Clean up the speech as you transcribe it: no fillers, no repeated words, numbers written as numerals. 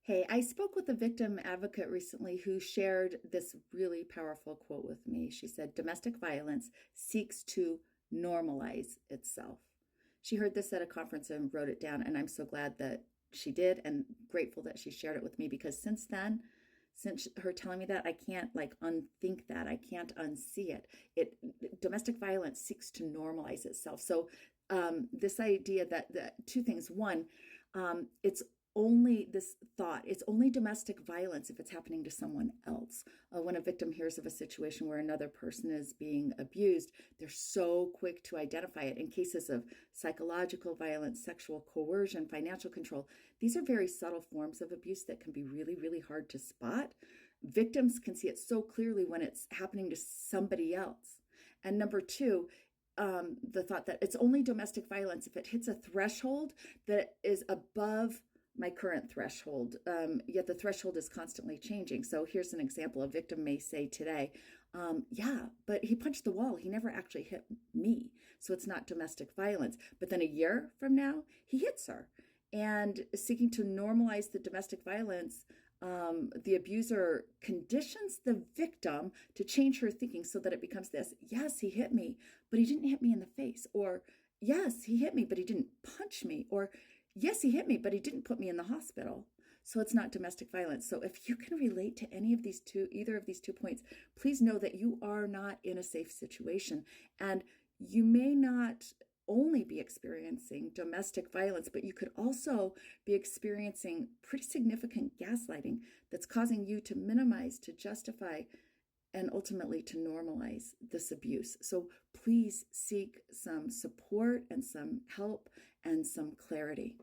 Hey, I spoke with a victim advocate recently who shared this really powerful quote with me. She said, domestic violence seeks to normalize itself. She heard this at a conference and wrote it down, and I'm so glad that she did and grateful that she shared it with me because since then, since her telling me that, I can't like unthink that. I can't unsee it. Domestic violence seeks to normalize itself. So this idea that two things. One, it's only this thought, it's only domestic violence if it's happening to someone else. When a victim hears of a situation where another person is being abused, they're so quick to identify it. In cases of psychological violence, sexual coercion, financial control, these are very subtle forms of abuse that can be really, really hard to spot. Victims can see it so clearly when it's happening to somebody else. And number two, the thought that it's only domestic violence if it hits a threshold that is above my current threshold, yet the threshold is constantly changing. So here's an example. A victim may say today, yeah, but he punched the wall. He never actually hit me. So it's not domestic violence. But then a year from now, he hits her. And seeking to normalize the domestic violence, the abuser conditions the victim to change her thinking so that it becomes this: yes, he hit me, but he didn't hit me in the face. Or yes, he hit me, but he didn't punch me. Or yes, he hit me, but he didn't put me in the hospital. So it's not domestic violence. So if you can relate to either of these 2 points, please know that you are not in a safe situation. And you may not only be experiencing domestic violence, but you could also be experiencing pretty significant gaslighting that's causing you to minimize, to justify, and ultimately to normalize this abuse. So please seek some support and some help and some clarity.